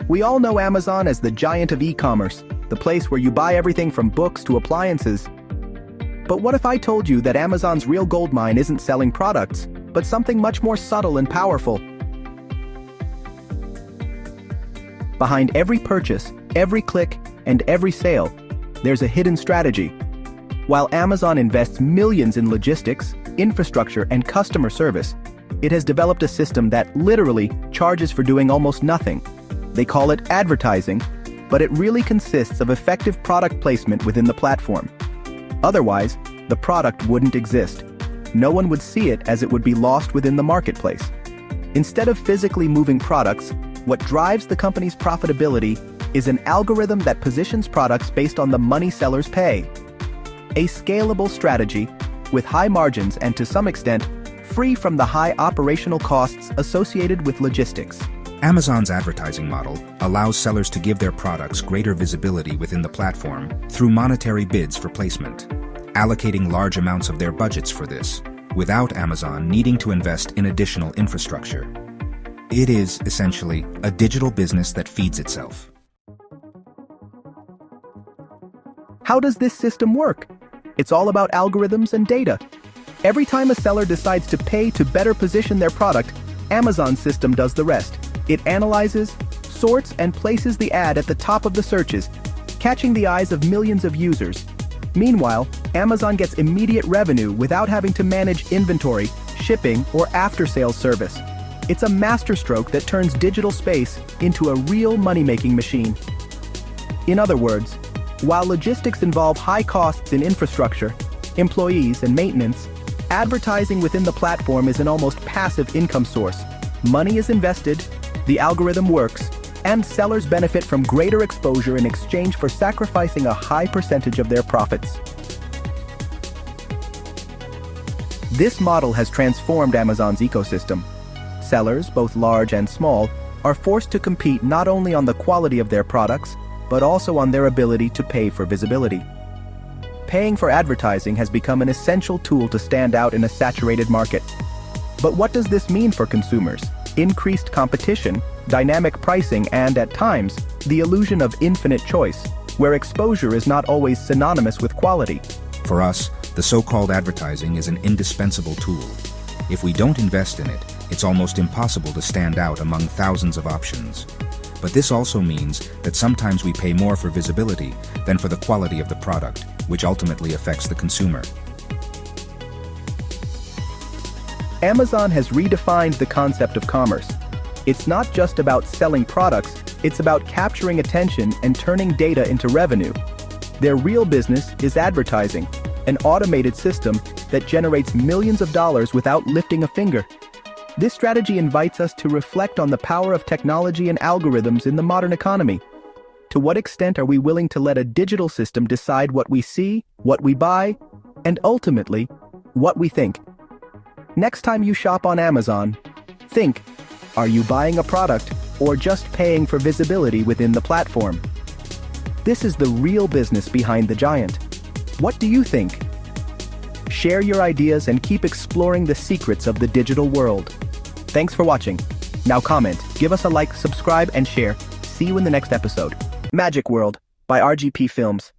We all know Amazon as the giant of e-commerce, the place where you buy everything from books to appliances. But what if I told you that Amazon's real goldmine isn't selling products, but something much more subtle and powerful? Behind every purchase, every click, and every sale, there's a hidden strategy. While Amazon invests millions in logistics, infrastructure, and customer service, it has developed a system that literally charges for doing almost nothing. They call it advertising, but it really consists of effective product placement within the platform. Otherwise, the product wouldn't exist. No one would see it as it would be lost within the marketplace. Instead of physically moving products, what drives the company's profitability is an algorithm that positions products based on the money sellers pay. A scalable strategy with high margins and, to some extent, free from the high operational costs associated with logistics. Amazon's advertising model allows sellers to give their products greater visibility within the platform through monetary bids for placement, allocating large amounts of their budgets for this, without Amazon needing to invest in additional infrastructure. It is, essentially, a digital business that feeds itself. How does this system work? It's all about algorithms and data. Every time a seller decides to pay to better position their product, Amazon's system does the rest. It analyzes, sorts, and places the ad at the top of the searches, catching the eyes of millions of users. Meanwhile, Amazon gets immediate revenue without having to manage inventory, shipping, or after-sales service. It's a masterstroke that turns digital space into a real money-making machine. In other words, while logistics involve high costs in infrastructure, employees, and maintenance, advertising within the platform is an almost passive income source. Money is invested, the algorithm works, and sellers benefit from greater exposure in exchange for sacrificing a high percentage of their profits. This model has transformed Amazon's ecosystem. Sellers, both large and small, are forced to compete not only on the quality of their products, but also on their ability to pay for visibility. Paying for advertising has become an essential tool to stand out in a saturated market. But what does this mean for consumers? Increased competition, dynamic pricing, and, at times, the illusion of infinite choice, where exposure is not always synonymous with quality. For us, the so-called advertising is an indispensable tool. If we don't invest in it, it's almost impossible to stand out among thousands of options. But this also means that sometimes we pay more for visibility than for the quality of the product, which ultimately affects the consumer. Amazon has redefined the concept of commerce. It's not just about selling products, it's about capturing attention and turning data into revenue. Their real business is advertising, an automated system that generates millions of dollars without lifting a finger. This strategy invites us to reflect on the power of technology and algorithms in the modern economy. To what extent are we willing to let a digital system decide what we see, what we buy, and ultimately, what we think? Next time you shop on Amazon, think, are you buying a product or just paying for visibility within the platform? This is the real business behind the giant. What do you think? Share your ideas and keep exploring the secrets of the digital world. Thanks for watching. Now comment, give us a like, subscribe, and share. See you in the next episode. Magic World by RGP Films.